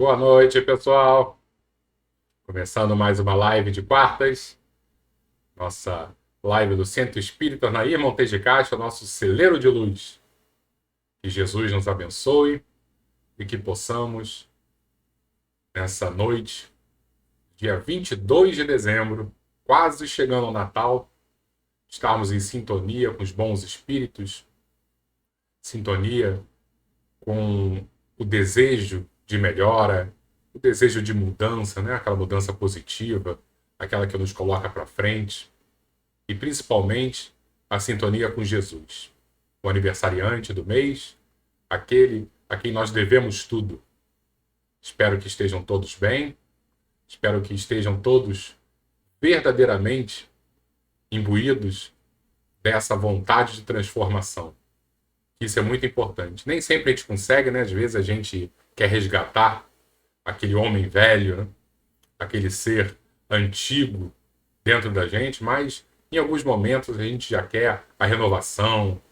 Boa noite, pessoal. Começando mais uma live de quartas. Nossa live do Centro Espírita Nair Montes de Castro, nosso celeiro de luz. Que Jesus nos abençoe e que possamos, nessa noite, dia 22 de dezembro, quase chegando ao Natal, estarmos em sintonia com os bons espíritos, sintonia com o desejo de melhora, o desejo de mudança, né? Aquela mudança positiva, aquela que nos coloca para frente, e principalmente a sintonia com Jesus, o aniversariante do mês, aquele a quem nós devemos tudo. Espero que estejam todos bem, espero que estejam todos verdadeiramente imbuídos dessa vontade de transformação. Isso é muito importante. Nem sempre a gente consegue, né? Às vezes a gente quer resgatar aquele homem velho, né? Aquele ser antigo dentro da gente, mas em alguns momentos a gente já quer a renovação,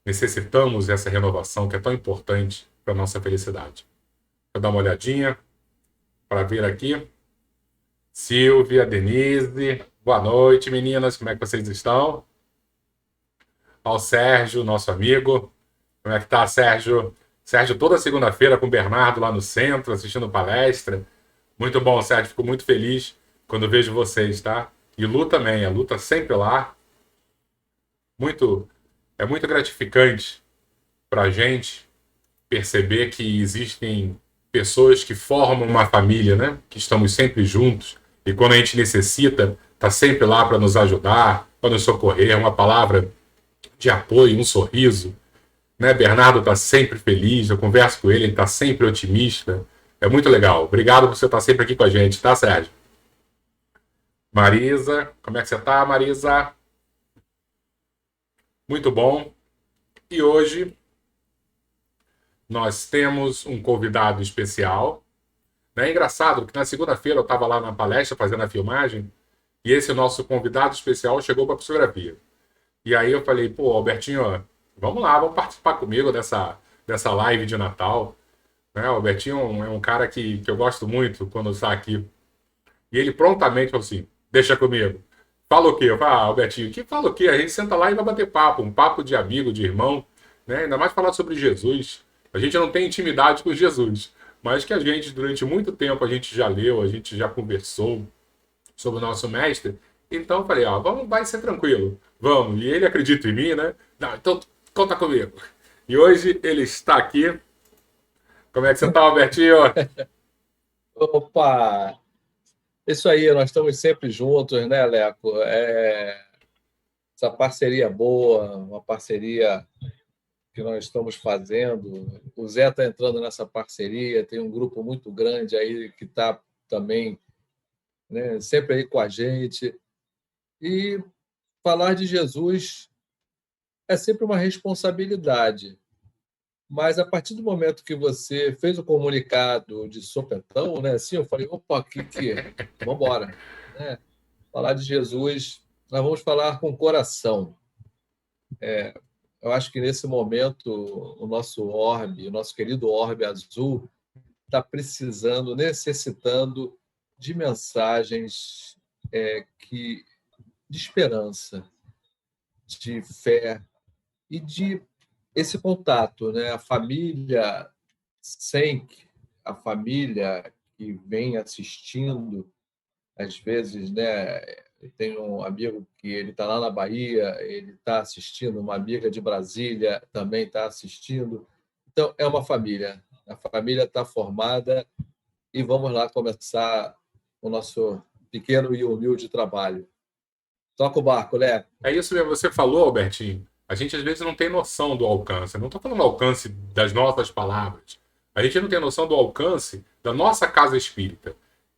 necessitamos dessa renovação que é tão importante para a nossa felicidade. Vou dar uma olhadinha para ver aqui. Silvia, Denise, boa noite, meninas, como é que vocês estão? Ao Sérgio, nosso amigo. Como é que tá, Sérgio? Sérgio, toda segunda-feira com o Bernardo lá no centro, assistindo palestra. Muito bom, Sérgio. Fico muito feliz quando vejo vocês, tá? E Lu também. A Lu tá sempre lá. É muito gratificante pra gente perceber que existem pessoas que formam uma família, né? Que estamos sempre juntos. E quando a gente necessita, tá sempre lá para nos ajudar, para nos socorrer. Uma palavra de apoio, um sorriso, né? Bernardo está sempre feliz, eu converso com ele, ele está sempre otimista. É muito legal. Obrigado por você estar sempre aqui com a gente, tá, Sérgio? Marisa, como é que você está, Marisa? Muito bom. E hoje nós temos um convidado especial. É engraçado, porque na segunda-feira eu estava lá na palestra fazendo a filmagem e esse nosso convidado especial chegou para a psicografia. E aí eu falei, pô, Albertinho, vamos lá, vamos participar comigo dessa live de Natal. Né? O Albertinho é um cara que eu gosto muito quando está aqui. E ele prontamente falou assim, deixa comigo. Fala o quê? Eu falei, Albertinho, que fala o quê? A gente senta lá e vai bater papo, um papo de amigo, de irmão, né? Ainda mais falar sobre Jesus. A gente não tem intimidade com Jesus, mas que a gente, durante muito tempo, a gente já leu, a gente já conversou sobre o nosso mestre. Então eu falei, vamos, vai ser tranquilo, vamos. E ele acredita em mim, né? Não, então conta comigo. E hoje ele está aqui. Como é que você está, Albertinho? Opa! Isso aí, nós estamos sempre juntos, né, Leco? Essa parceria boa, uma parceria que nós estamos fazendo. O Zé está entrando nessa parceria, tem um grupo muito grande aí que está também, né, sempre aí com a gente. E falar de Jesus é sempre uma responsabilidade. Mas a partir do momento que você fez o comunicado de sopetão, né, assim, eu falei, opa, vamos embora, né? Falar de Jesus, nós vamos falar com o coração. Eu acho que nesse momento o nosso orbe, o nosso querido orbe azul, está precisando, necessitando de mensagens que de esperança, de fé e de esse contato, né? A família sem a família que vem assistindo, às vezes, né? Eu tenho um amigo que ele está lá na Bahia, ele está assistindo, uma amiga de Brasília também está assistindo. Então, é uma família. A família está formada e vamos lá começar o nosso pequeno e humilde trabalho. Toca o barco, Lé. É isso mesmo, você falou, Albertinho. A gente às vezes não tem noção do alcance. Eu não estou falando do alcance das nossas palavras. A gente não tem noção do alcance da nossa casa espírita.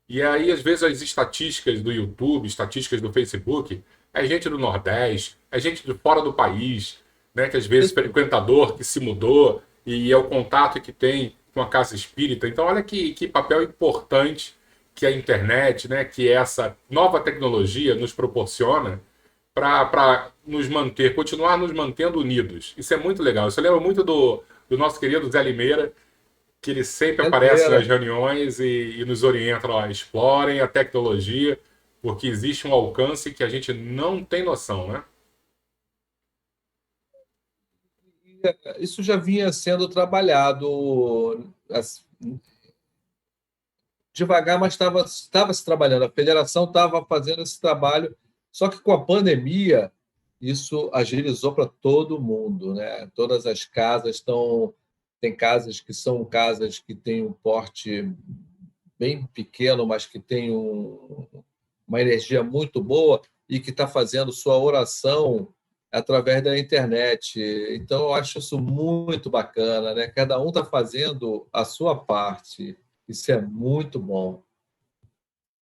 E aí, às vezes, as estatísticas do YouTube, estatísticas do Facebook, é gente do Nordeste, é gente de fora do país, né? Que às vezes frequentador que se mudou e é o contato que tem com a casa espírita. Então, olha que papel importante que a internet, né? Que essa nova tecnologia nos proporciona para nos manter, continuar nos mantendo unidos. Isso é muito legal. Isso lembra muito do nosso querido Zé Limeira, que ele sempre aparece nas Entenderam? reuniões e nos orienta, ó, explorem a tecnologia, porque existe um alcance que a gente não tem noção, né? Isso já vinha sendo trabalhado devagar, mas estava se trabalhando. A federação estava fazendo esse trabalho, só que com a pandemia, isso agilizou para todo mundo, né? Todas as casas estão. Tem casas que são casas que têm um porte bem pequeno, mas que tem uma energia muito boa e que está fazendo sua oração através da internet. Então, eu acho isso muito bacana, né? Cada um está fazendo a sua parte. Isso é muito bom.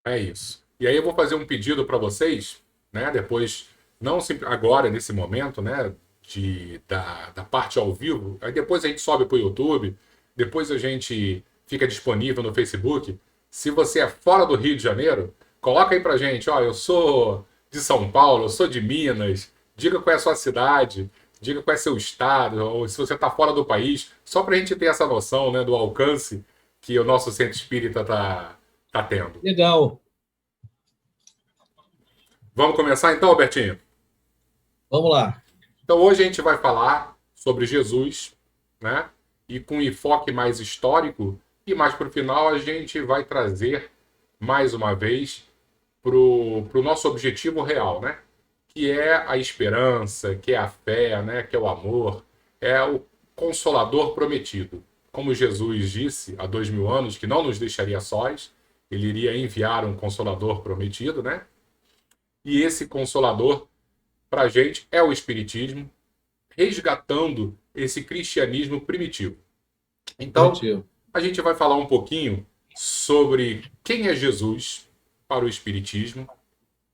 É isso. E aí eu vou fazer um pedido para vocês, né? Depois, não agora, nesse momento, né? Da parte ao vivo. Aí depois a gente sobe para o YouTube. Depois a gente fica disponível no Facebook. Se você é fora do Rio de Janeiro, coloca aí pra gente. Ó, eu sou de São Paulo, eu sou de Minas. Diga qual é a sua cidade. Diga qual é seu estado. Ou se você está fora do país. Só para a gente ter essa noção, né? Do alcance que o nosso centro espírita tá tendo. Legal. Vamos começar então, Albertinho? Vamos lá. Então hoje a gente vai falar sobre Jesus, né? E com um enfoque mais histórico, e mais para o final a gente vai trazer mais uma vez pro nosso objetivo real, né? Que é a esperança, que é a fé, né? Que é o amor, é o consolador prometido. Como Jesus disse há 2000 anos que não nos deixaria sós, ele iria enviar um consolador prometido, né? E esse consolador para a gente é o Espiritismo, resgatando esse cristianismo primitivo. Então, Primitivo. a gente vai falar um pouquinho sobre quem é Jesus para o Espiritismo,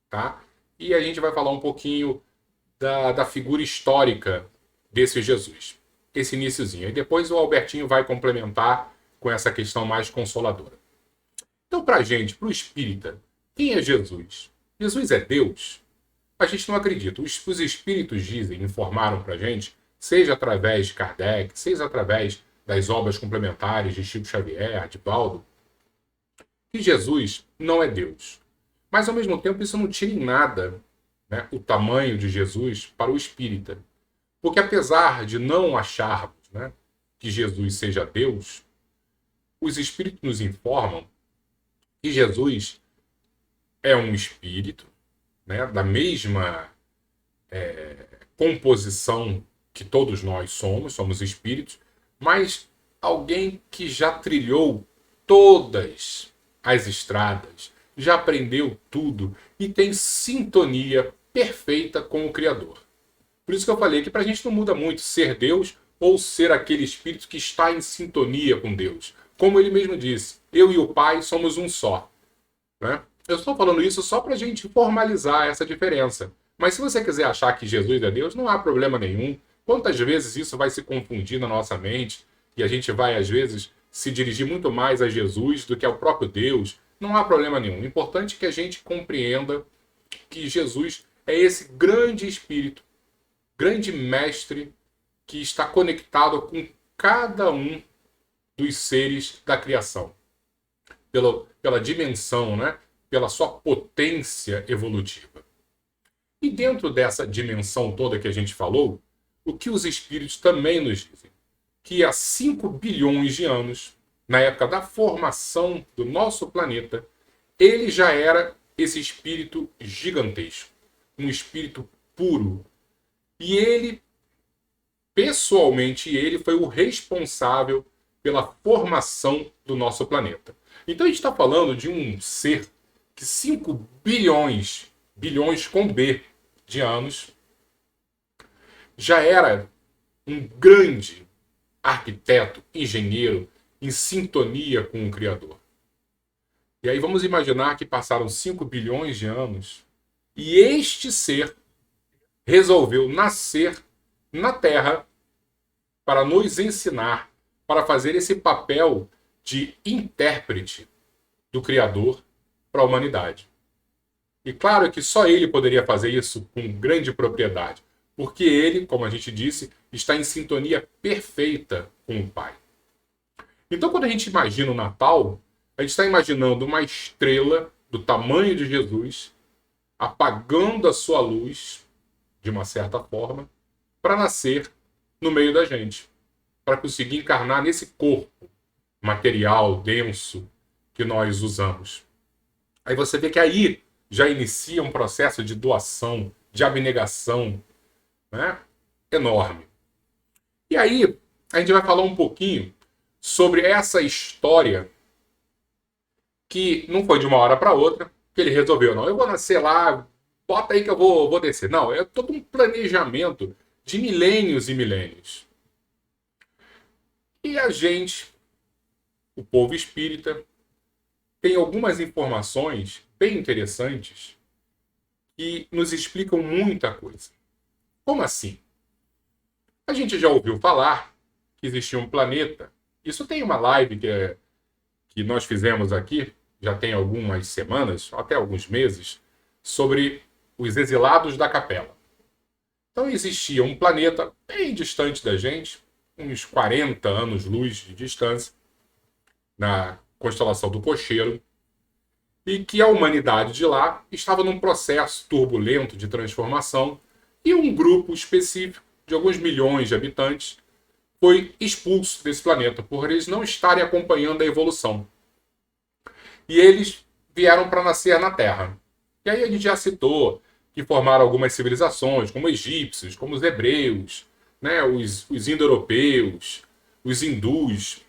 tá? E a gente vai falar um pouquinho da figura histórica desse Jesus, esse iniciozinho. E depois o Albertinho vai complementar com essa questão mais consoladora. Então, para a gente, para o espírita, quem é Jesus? Jesus é Deus? A gente não acredita. Os espíritos dizem, informaram para a gente, seja através de Kardec, seja através das obras complementares de Chico Xavier, de Baldo, que Jesus não é Deus. Mas, ao mesmo tempo, isso não tira em nada, né, o tamanho de Jesus para o espírita. Porque, apesar de não acharmos, né, que Jesus seja Deus, os espíritos nos informam que Jesus é um espírito, né, da mesma composição que todos nós somos espíritos, mas alguém que já trilhou todas as estradas, já aprendeu tudo e tem sintonia perfeita com o Criador. Por isso que eu falei que para a gente não muda muito ser Deus ou ser aquele espírito que está em sintonia com Deus. Como ele mesmo disse, eu e o Pai somos um só. Né? Eu estou falando isso só para a gente formalizar essa diferença. Mas se você quiser achar que Jesus é Deus, não há problema nenhum. Quantas vezes isso vai se confundir na nossa mente e a gente vai, às vezes, se dirigir muito mais a Jesus do que ao próprio Deus? Não há problema nenhum. O importante é que a gente compreenda que Jesus é esse grande espírito, grande mestre que está conectado com cada um dos seres da criação. Pela dimensão, né? Pela sua potência evolutiva. E dentro dessa dimensão toda que a gente falou, o que os espíritos também nos dizem? Que há 5 bilhões de anos, na época da formação do nosso planeta, ele já era esse espírito gigantesco, um espírito puro. E ele, pessoalmente, ele foi o responsável pela formação do nosso planeta. Então a gente está falando de um ser que 5 bilhões, bilhões com B de anos, já era um grande arquiteto, engenheiro, em sintonia com o Criador. E aí vamos imaginar que passaram 5 bilhões de anos e este ser resolveu nascer na Terra para nos ensinar, para fazer esse papel de intérprete do Criador para a humanidade. E claro que só ele poderia fazer isso com grande propriedade, porque ele, como a gente disse, está em sintonia perfeita com o Pai. Então, quando a gente imagina o Natal, a gente está imaginando uma estrela do tamanho de Jesus apagando a sua luz, de uma certa forma, para nascer no meio da gente, para conseguir encarnar nesse corpo material, denso, que nós usamos. Aí você vê que aí já inicia um processo de doação, de abnegação, né? Enorme. E aí a gente vai falar um pouquinho sobre essa história que não foi de uma hora para outra que ele resolveu, não, eu vou nascer lá, bota aí que eu vou descer. Não, é todo um planejamento de milênios e milênios. E a gente, o povo espírita, tem algumas informações bem interessantes que nos explicam muita coisa. Como assim? A gente já ouviu falar que existia um planeta. Isso tem uma live que nós fizemos aqui, já tem algumas semanas, até alguns meses, sobre os exilados da Capela. Então existia um planeta bem distante da gente, uns 40 anos-luz de distância, na constelação do Cocheiro, e que a humanidade de lá estava num processo turbulento de transformação e um grupo específico, de alguns milhões de habitantes, foi expulso desse planeta por eles não estarem acompanhando a evolução. E eles vieram para nascer na Terra. E aí a gente já citou que formaram algumas civilizações, como egípcios, como os hebreus, né, os indo-europeus, os hindus.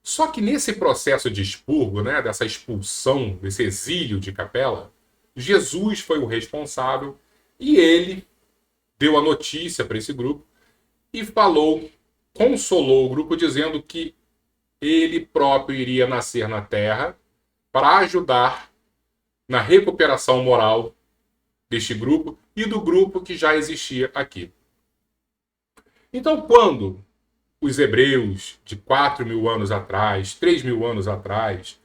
Só que nesse processo de expurgo, né, dessa expulsão, desse exílio de Capela, Jesus foi o responsável e ele deu a notícia para esse grupo e consolou o grupo dizendo que ele próprio iria nascer na Terra para ajudar na recuperação moral deste grupo e do grupo que já existia aqui. Então, quando os hebreus de 4.000 anos atrás, 3.000 anos atrás,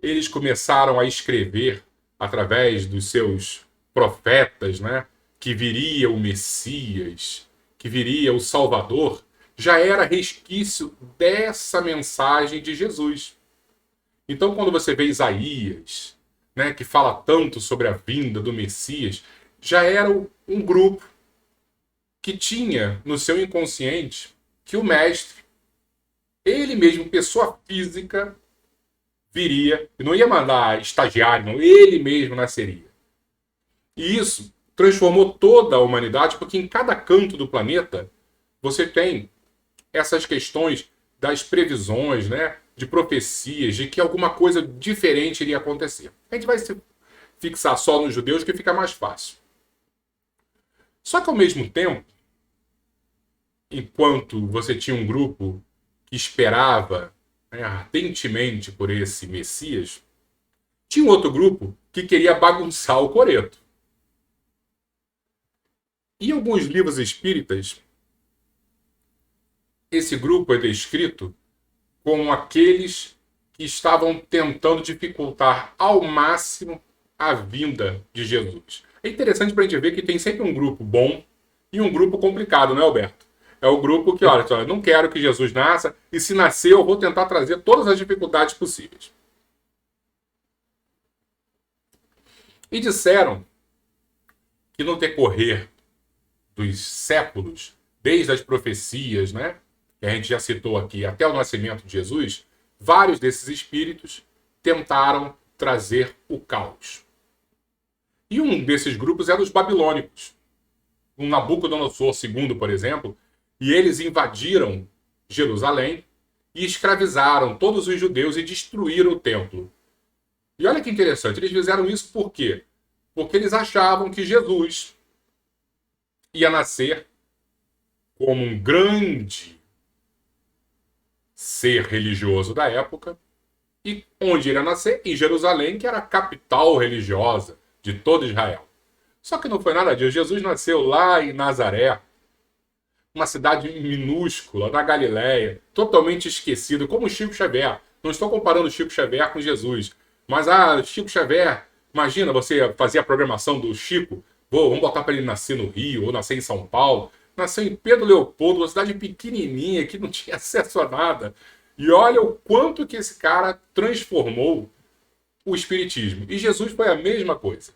eles começaram a escrever através dos seus profetas, né, que viria o Messias, que viria o Salvador, já era resquício dessa mensagem de Jesus. Então, quando você vê Isaías, né, que fala tanto sobre a vinda do Messias, já era um grupo que tinha no seu inconsciente que o mestre, ele mesmo, pessoa física, viria, e não ia mandar estagiário, não, ele mesmo nasceria. E isso transformou toda a humanidade, porque em cada canto do planeta você tem essas questões das previsões, né, de profecias, de que alguma coisa diferente iria acontecer. A gente vai se fixar só nos judeus, que fica mais fácil. Só que ao mesmo tempo, enquanto você tinha um grupo que esperava, né, ardentemente por esse Messias, tinha um outro grupo que queria bagunçar o coreto. Em alguns livros espíritas, esse grupo é descrito como aqueles que estavam tentando dificultar ao máximo a vinda de Jesus. É interessante para a gente ver que tem sempre um grupo bom e um grupo complicado, não é, Alberto? É o grupo que, olha, eu não quero que Jesus nasça, e se nascer eu vou tentar trazer todas as dificuldades possíveis. E disseram que no decorrer dos séculos, desde as profecias, né, que a gente já citou aqui, até o nascimento de Jesus, vários desses espíritos tentaram trazer o caos. E um desses grupos era os babilônicos. Um Nabucodonosor II, por exemplo, e eles invadiram Jerusalém e escravizaram todos os judeus e destruíram o templo. E olha que interessante, eles fizeram isso por quê? Porque eles achavam que Jesus ia nascer como um grande ser religioso da época, e onde iria nascer? Em Jerusalém, que era a capital religiosa de todo Israel. Só que não foi nada disso. Jesus nasceu lá em Nazaré, uma cidade minúscula, na Galiléia, totalmente esquecida, como Chico Xavier. Não estou comparando Chico Xavier com Jesus, mas Chico Xavier, imagina você fazer a programação do Chico, vamos botar para ele nascer no Rio, ou nascer em São Paulo. Nasceu em Pedro Leopoldo, uma cidade pequenininha, que não tinha acesso a nada. E olha o quanto que esse cara transformou o espiritismo. E Jesus foi a mesma coisa.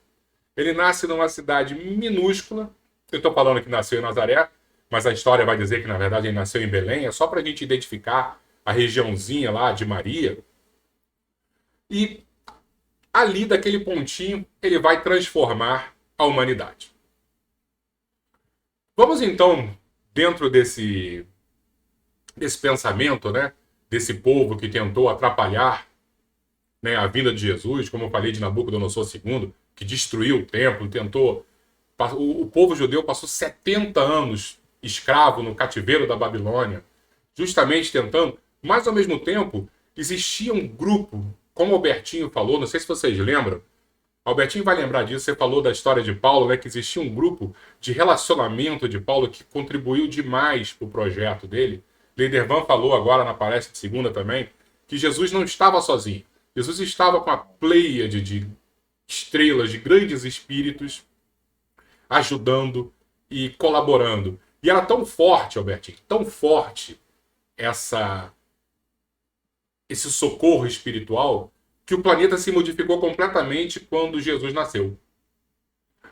Ele nasce numa cidade minúscula. Eu estou falando que nasceu em Nazaré, mas a história vai dizer que, na verdade, ele nasceu em Belém. É só para a gente identificar a regiãozinha lá de Maria. E ali, daquele pontinho, ele vai transformar a humanidade. Vamos, então, dentro desse pensamento, né? Desse povo que tentou atrapalhar, né, a vinda de Jesus, como eu falei de Nabucodonosor II, que destruiu o templo, tentou. O povo judeu passou 70 anos escravo no cativeiro da Babilônia, justamente tentando, mas ao mesmo tempo existia um grupo, como o Albertinho falou, não sei se vocês lembram, Albertinho vai lembrar disso, você falou da história de Paulo, né, que existia um grupo de relacionamento de Paulo que contribuiu demais para o projeto dele. Leidervan falou agora na palestra de segunda também, que Jesus não estava sozinho. Jesus estava com a pleiade de estrelas, de grandes espíritos, ajudando e colaborando. E era tão forte, Albertinho, tão forte esse socorro espiritual, que o planeta se modificou completamente quando Jesus nasceu.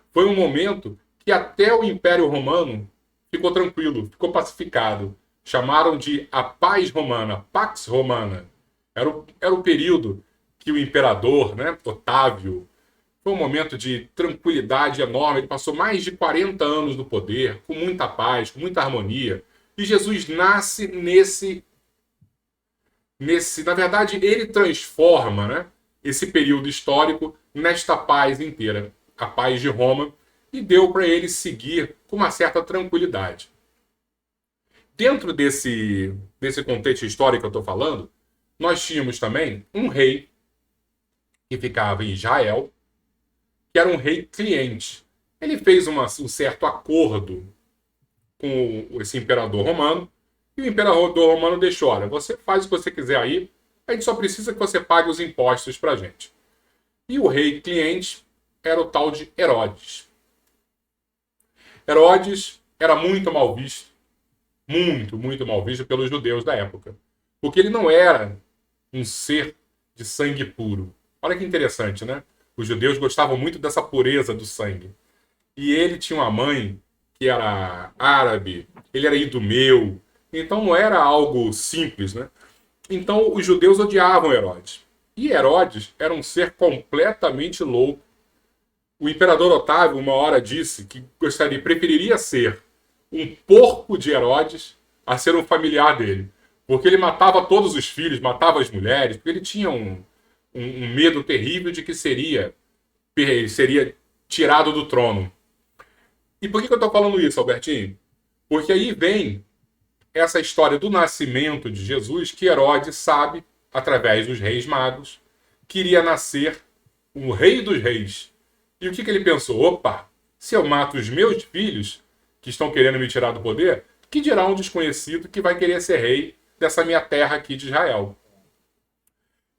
Foi um momento que até o Império Romano ficou tranquilo, ficou pacificado. Chamaram de a paz romana, Pax Romana. Era o período que o imperador, né, Otávio, foi um momento de tranquilidade enorme. Ele passou mais de 40 anos no poder, com muita paz, com muita harmonia. E Jesus nasce na verdade, ele transforma, né, esse período histórico nesta paz inteira, a paz de Roma, e deu para ele seguir com uma certa tranquilidade. Dentro desse contexto histórico que eu estou falando, nós tínhamos também um rei que ficava em Israel, que era um rei cliente. Ele fez um certo acordo com esse imperador romano, e o imperador romano deixou, olha, você faz o que você quiser aí, a gente só precisa que você pague os impostos para a gente. E o rei cliente era o tal de Herodes. Herodes era muito mal visto, muito, muito mal visto pelos judeus da época, porque ele não era um ser de sangue puro. Olha que interessante, né? Os judeus gostavam muito dessa pureza do sangue. E ele tinha uma mãe que era árabe, ele era idumeu, então não era algo simples, né? Então os judeus odiavam Herodes. E Herodes era um ser completamente louco. O imperador Otávio uma hora disse que preferiria ser um porco de Herodes a ser um familiar dele. Porque ele matava todos os filhos, matava as mulheres, porque ele tinha um medo terrível de que seria tirado do trono. E por que eu estou falando isso, Albertinho? Porque aí vem essa história do nascimento de Jesus, que Herodes sabe, através dos reis magos, que iria nascer o rei dos reis. E o que ele pensou? Opa, se eu mato os meus filhos, que estão querendo me tirar do poder, que dirá um desconhecido que vai querer ser rei dessa minha terra aqui de Israel?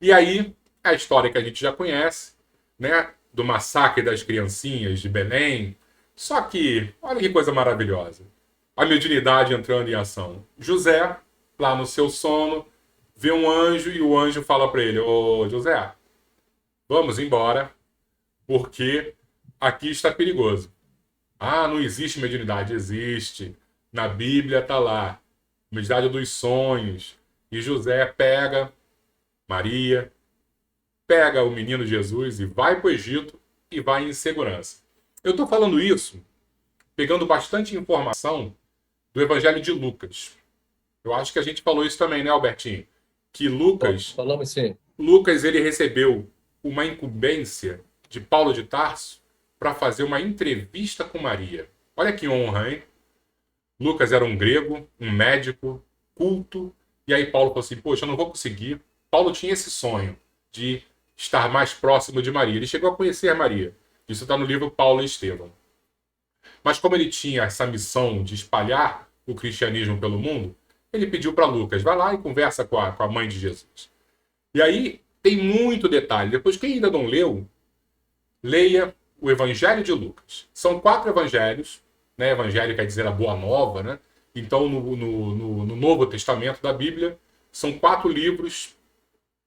E aí, a história que a gente já conhece, né, do massacre das criancinhas de Belém. Só que, olha que coisa maravilhosa. A mediunidade entrando em ação. José, lá no seu sono, vê um anjo e o anjo fala para ele: ô José, vamos embora, porque aqui está perigoso. Ah, não existe mediunidade. Existe. Na Bíblia está lá. Mediunidade dos sonhos. E José pega Maria, pega o menino Jesus e vai para o Egito e vai em segurança. Eu estou falando isso pegando bastante informação do Evangelho de Lucas. Eu acho que a gente falou isso também, né, Albertinho? Que Falamos sim. Lucas ele recebeu uma incumbência de Paulo de Tarso para fazer uma entrevista com Maria. Olha que honra, hein? Lucas era um grego, um médico, culto, e aí Paulo falou assim, poxa, eu não vou conseguir. Paulo tinha esse sonho de estar mais próximo de Maria. Ele chegou a conhecer Maria. Isso está no livro Paulo e Estevão. Mas como ele tinha essa missão de espalhar o cristianismo pelo mundo, ele pediu para Lucas, vai lá e conversa com a mãe de Jesus. E aí tem muito detalhe. Depois, quem ainda não leu, leia o Evangelho de Lucas. São 4 evangelhos, né? Evangelho quer dizer a boa nova, né? Então, no Novo Testamento da Bíblia, são 4 livros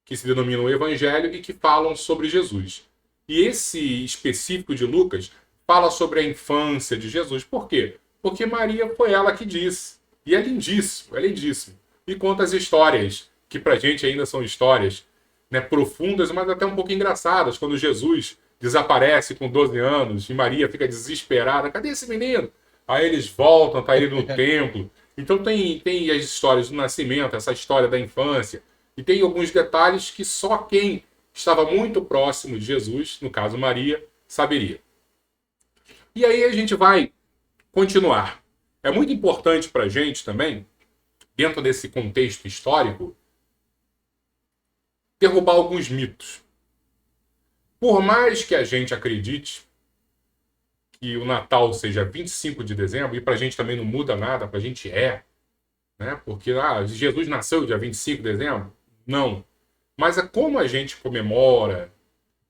que se denominam o Evangelho e que falam sobre Jesus. E esse específico de Lucas fala sobre a infância de Jesus. Por quê? Porque Maria foi ela que disse. E é lindíssimo, é lindíssimo. E conta as histórias, que pra gente ainda são histórias, né, profundas, mas até um pouco engraçadas, quando Jesus desaparece com 12 anos e Maria fica desesperada. Cadê esse menino? Aí eles voltam, tá ele no templo. Então tem as histórias do nascimento, essa história da infância. E tem alguns detalhes que só quem estava muito próximo de Jesus, no caso Maria, saberia. E aí a gente vai continuar. É muito importante para a gente também, dentro desse contexto histórico, derrubar alguns mitos. Por mais que a gente acredite que o Natal seja 25 de dezembro, e para a gente também não muda nada, para a gente né? Porque Jesus nasceu dia 25 de dezembro? Não. Mas é como a gente comemora,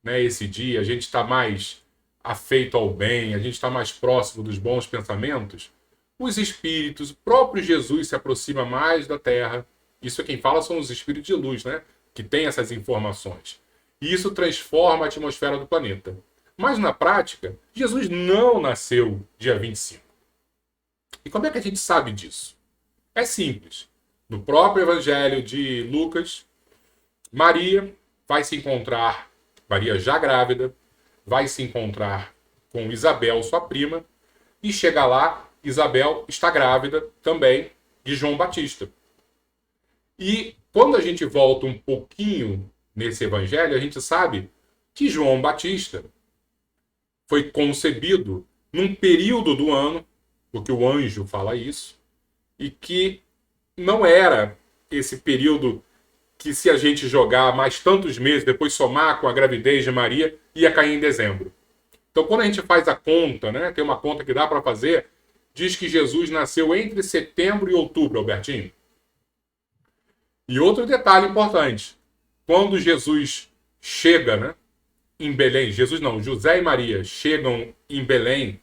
né, esse dia, a gente está mais afeito ao bem, a gente está mais próximo dos bons pensamentos, os espíritos, o próprio Jesus se aproxima mais da Terra. Isso quem fala são os espíritos de luz, né? Que têm essas informações. E isso transforma a atmosfera do planeta. Mas na prática, Jesus não nasceu dia 25. E como é que a gente sabe disso? É simples. No próprio Evangelho de Lucas, Maria vai se encontrar, Maria já grávida, vai se encontrar com Isabel, sua prima, e chega lá, Isabel está grávida também de João Batista. E quando a gente volta um pouquinho nesse evangelho, a gente sabe que João Batista foi concebido num período do ano, porque o anjo fala isso, e que não era esse período que, se a gente jogar mais tantos meses, depois somar com a gravidez de Maria, ia cair em dezembro. Então, quando a gente faz a conta, né, tem uma conta que dá para fazer, diz que Jesus nasceu entre setembro e outubro, Albertinho. E outro detalhe importante, quando Jesus chega, né, em Belém, Jesus não, José e Maria chegam em Belém,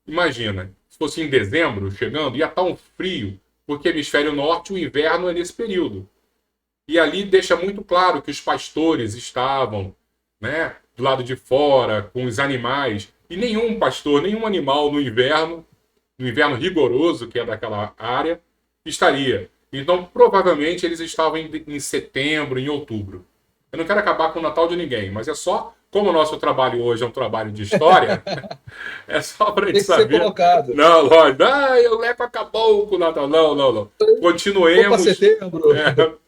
imagina, se fosse em dezembro chegando, ia estar um frio, porque hemisfério norte, o inverno é nesse período. E ali deixa muito claro que os pastores estavam, né, do lado de fora, com os animais, e nenhum pastor, nenhum animal no inverno rigoroso, que é daquela área, estaria. Então, provavelmente, eles estavam em setembro, em outubro. Eu não quero acabar com o Natal de ninguém, mas é só, como o nosso trabalho hoje é um trabalho de história, é só para a gente Tem que ser saber. colocado. Não, lógico, o Leco acabou com o Natal. Não, não, não. Vou para Continuemos. setembro.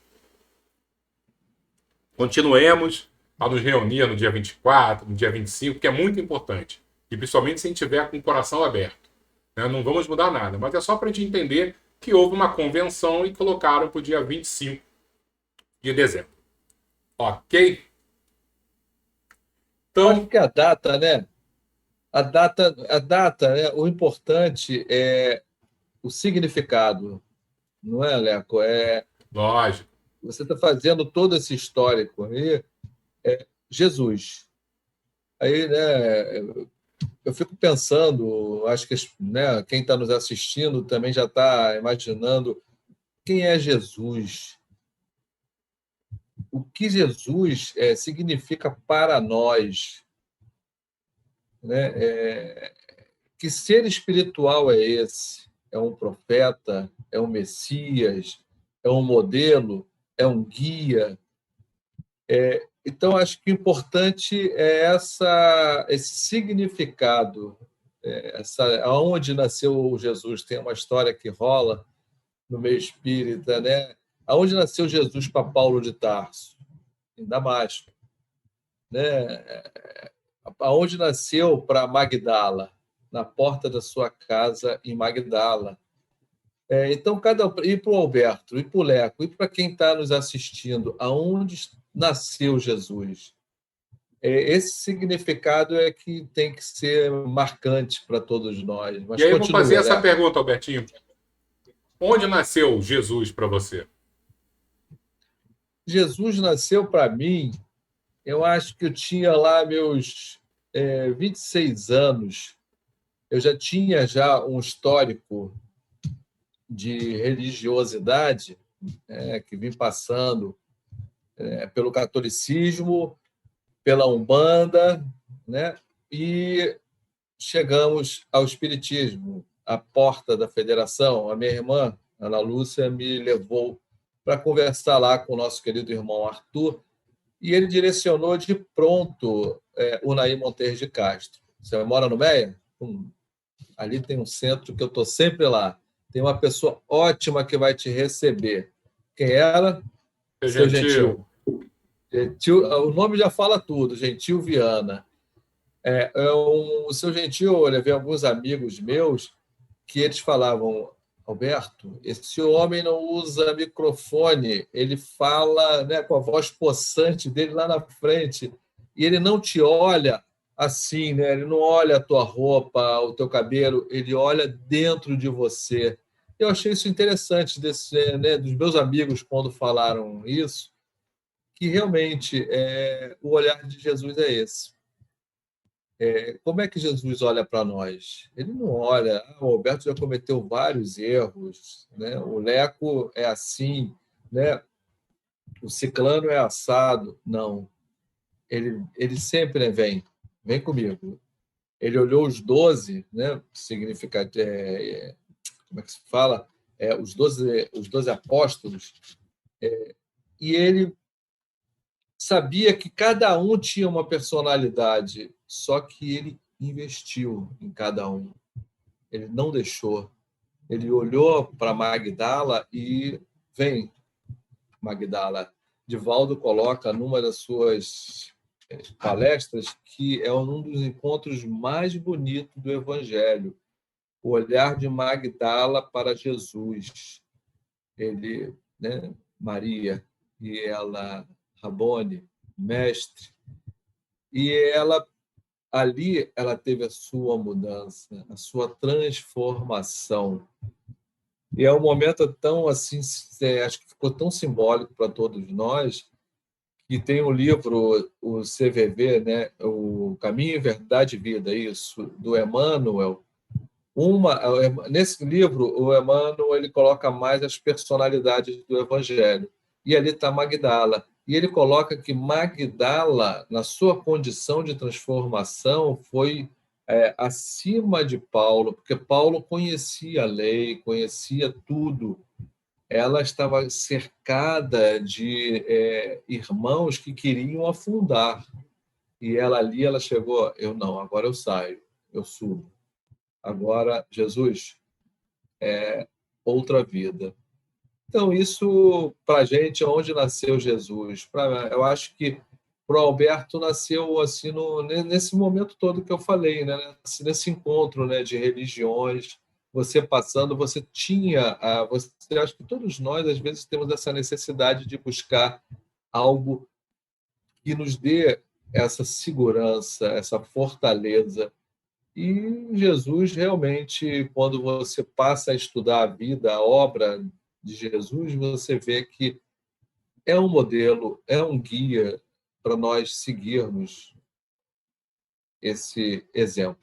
Continuemos a nos reunir no dia 24, no dia 25, que é muito importante. E principalmente se a gente tiver com o coração aberto. Né? Não vamos mudar nada, mas é só para a gente entender que houve uma convenção e colocaram para o dia 25 de dezembro. Ok? Então, Acho que a data, né? A data, né? O importante é o significado, não é, Leco? lógico. Você está fazendo todo esse histórico aí, Jesus. Aí, né, eu fico pensando, acho que, né, quem está nos assistindo também já está imaginando quem é Jesus. O que Jesus significa para nós, né? Que ser espiritual é esse? É um profeta? É um Messias? É um modelo? É um guia? Então, acho que o importante é esse significado. Aonde nasceu Jesus? Tem uma história que rola no meio espírita, né? Aonde nasceu Jesus para Paulo de Tarso? Em Damasco. Né? Aonde nasceu para Magdala? Na porta da sua casa em Magdala. Então, e para o Alberto, e para o Leco, e para quem está nos assistindo, aonde nasceu Jesus? Esse significado é que tem que ser marcante para todos nós. Mas E aí eu vou fazer essa Leco. pergunta, Albertinho. Onde nasceu Jesus para você? Jesus nasceu para mim, eu acho que eu tinha lá meus 26 anos. Eu já tinha um histórico de religiosidade, que vim passando pelo catolicismo, pela Umbanda, né? E chegamos ao Espiritismo, à porta da federação. A minha irmã, Ana Lúcia, me levou para conversar lá com o nosso querido irmão Arthur, e ele direcionou de pronto o Nair Monteiro de Castro. Você mora no Meia? Ali tem um centro que eu estou sempre lá. Tem uma pessoa ótima que vai te receber. Quem é ela? Seu Gentil. O nome já fala tudo, Gentil Viana. O seu Gentil, eu levei alguns amigos meus que eles falavam: Alberto, esse homem não usa microfone, ele fala, né, com a voz possante dele lá na frente, e ele não te olha assim, né? Ele não olha a tua roupa, o teu cabelo, ele olha dentro de você. Eu achei isso interessante dos meus amigos quando falaram isso, que realmente o olhar de Jesus é esse. Como é que Jesus olha para nós? Ele não olha, o Alberto já cometeu vários erros, né? O Leco é assim, né? O ciclano é assado. Não. Ele sempre vem comigo. Ele olhou os 12, né? Que significa, como é que se fala? Os 12 apóstolos, e ele sabia que cada um tinha uma personalidade, só que ele investiu em cada um. Ele não deixou. Ele olhou para Magdala e vem, Magdala. Divaldo coloca numa das suas palestras que é um dos encontros mais bonitos do Evangelho, o olhar de Magdala para Jesus. Ele, né, Maria, e ela, Rabone, mestre, e ela ali ela teve a sua mudança, a sua transformação. E é um momento tão assim, acho que ficou tão simbólico para todos nós, que tem um livro, o CVV, né, o Caminho, Verdade e Vida, isso, do Emmanuel. Nesse livro, o Emmanuel ele coloca mais as personalidades do Evangelho. E ali está Magdala. E ele coloca que Magdala, na sua condição de transformação, foi acima de Paulo, porque Paulo conhecia a lei, conhecia tudo. Ela estava cercada de irmãos que queriam afundar. E ela ali, ela chegou, eu não, agora eu saio, eu subo. Agora, Jesus, outra vida. Então, isso, para a gente, onde nasceu Jesus? Eu acho que para o Alberto nasceu assim nesse momento todo que eu falei, né? Nesse encontro, né, de religiões, você passando, você tinha... acho que todos nós, às vezes, temos essa necessidade de buscar algo que nos dê essa segurança, essa fortaleza. E Jesus, realmente, quando você passa a estudar a vida, a obra de Jesus, você vê que é um modelo, é um guia para nós seguirmos esse exemplo.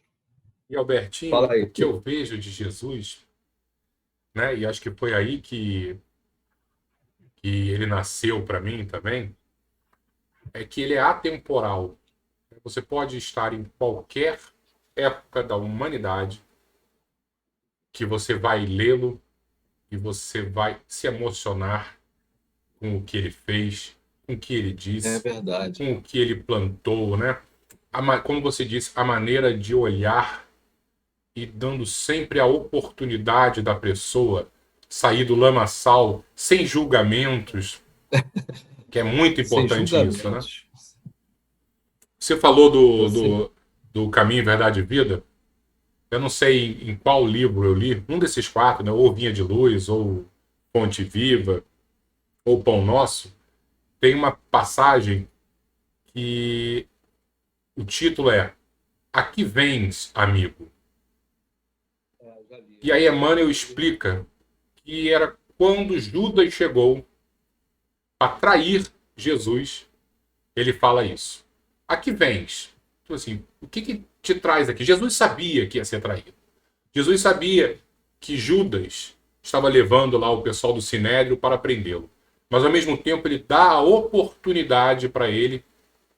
E, Albertinho, Fala aí, o que eu tu. vejo de Jesus, né, e acho que foi aí que ele nasceu para mim também, é que ele é atemporal. Você pode estar em qualquer época da humanidade que você vai lê-lo e você vai se emocionar com o que ele fez, com o que ele É disse, verdade. com o que ele plantou, né? Como você disse, a maneira de olhar e dando sempre a oportunidade da pessoa sair do lamaçal sem julgamentos, que é muito Sem importante isso, né? julgamentos. Você falou Você... do Caminho, Verdade e Vida. Eu não sei em qual livro eu li, um desses quatro, né? Ou Vinha de Luz, ou Fonte Viva, ou Pão Nosso. Tem uma passagem que o título é Aqui Vens, Amigo. já li. E aí Emmanuel explica que era quando Judas chegou para trair Jesus, ele fala isso. Aqui vens. Então, assim, o que te traz aqui? Jesus sabia que ia ser traído. Jesus sabia que Judas estava levando lá o pessoal do Sinédrio para prendê-lo. Mas, ao mesmo tempo, ele dá a oportunidade para ele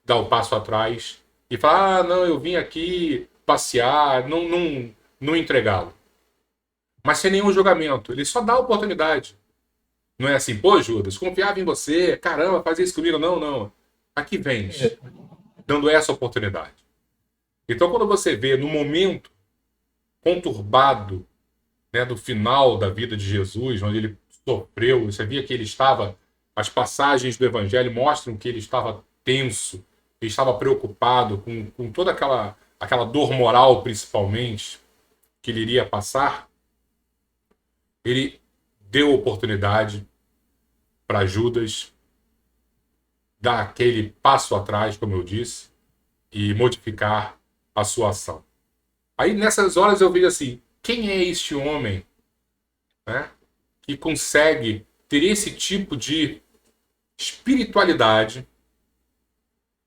dar o passo atrás e falar: ah, não, eu vim aqui passear, não entregá-lo. Mas sem nenhum julgamento. Ele só dá a oportunidade. Não é assim, pô, Judas, confiava em você, caramba, fazia isso comigo. Não, não. Aqui vens, dando essa oportunidade. Então, quando você vê no momento conturbado, né, do final da vida de Jesus, onde ele sofreu, você via que ele estava, as passagens do Evangelho mostram que ele estava tenso, ele estava preocupado com toda aquela dor moral, principalmente, que ele iria passar. Ele deu oportunidade para Judas dar aquele passo atrás, como eu disse, e modificar a sua ação. Aí nessas horas eu vejo assim, quem é este homem, né, que consegue ter esse tipo de espiritualidade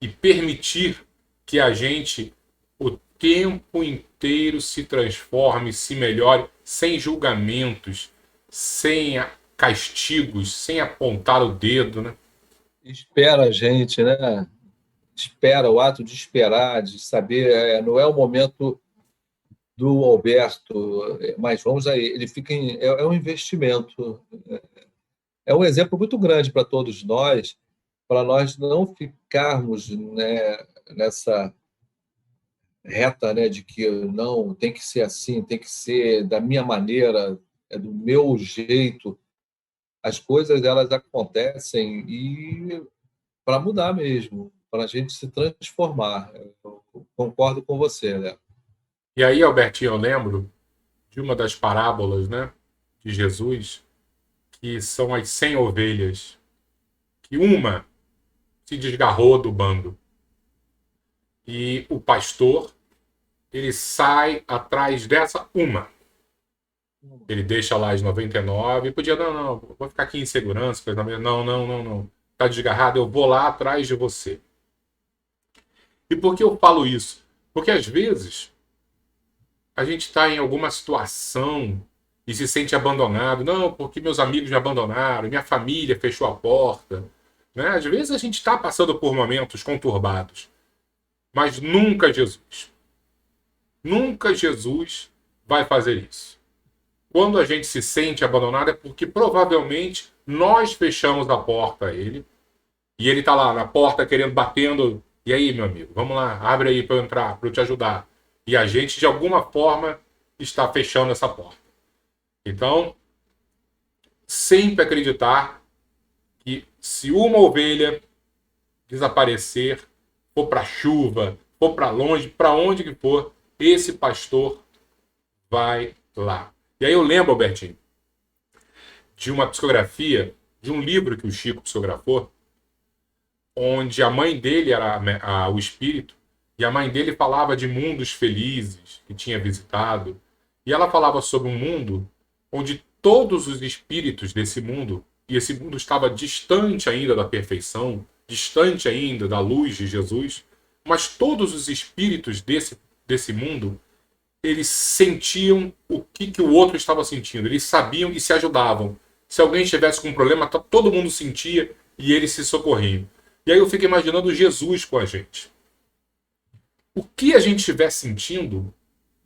e permitir que a gente o tempo inteiro se transforme, se melhore, sem julgamentos, sem castigos, sem apontar o dedo, né? Espera a gente, né? Espera, o ato de esperar, de saber, não é o momento do Alberto, mas vamos aí, ele fica é um investimento, é um exemplo muito grande para nós não ficarmos, né, nessa reta, né, de que não tem que ser assim, tem que ser da minha maneira, é do meu jeito. As coisas elas acontecem e para mudar mesmo, para a gente se transformar. Eu concordo com você, né? E aí, Albertinho, eu lembro de uma das parábolas, né, de Jesus, que são as 100 ovelhas, que uma se desgarrou do bando. E o pastor, ele sai atrás dessa uma. Ele deixa lá as 99 e podia, não, não, vou ficar aqui em segurança. Não, não, não, não. Tá desgarrado, eu vou lá atrás de você. E por que eu falo isso? Porque às vezes a gente está em alguma situação e se sente abandonado. Não, porque meus amigos me abandonaram, minha família fechou a porta. Né? Às vezes a gente está passando por momentos conturbados. Mas nunca Jesus. Nunca Jesus vai fazer isso. Quando a gente se sente abandonado é porque provavelmente nós fechamos a porta a ele e ele está lá na porta querendo, batendo. E aí, meu amigo, vamos lá, abre aí para eu entrar, para eu te ajudar. E a gente, de alguma forma, está fechando essa porta. Então, sempre acreditar que se uma ovelha desaparecer, for para a chuva, for para longe, para onde que for, esse pastor vai lá. E aí eu lembro, Albertinho, de uma psicografia, de um livro que o Chico psicografou, onde a mãe dele era o espírito, e a mãe dele falava de mundos felizes que tinha visitado, e ela falava sobre um mundo onde todos os espíritos desse mundo, e esse mundo estava distante ainda da perfeição, distante ainda da luz de Jesus, mas todos os espíritos desse mundo, eles sentiam o que o outro estava sentindo, eles sabiam e se ajudavam. Se alguém estivesse com um problema, todo mundo sentia e eles se socorriam. E aí eu fico imaginando Jesus com a gente. O que a gente estiver sentindo,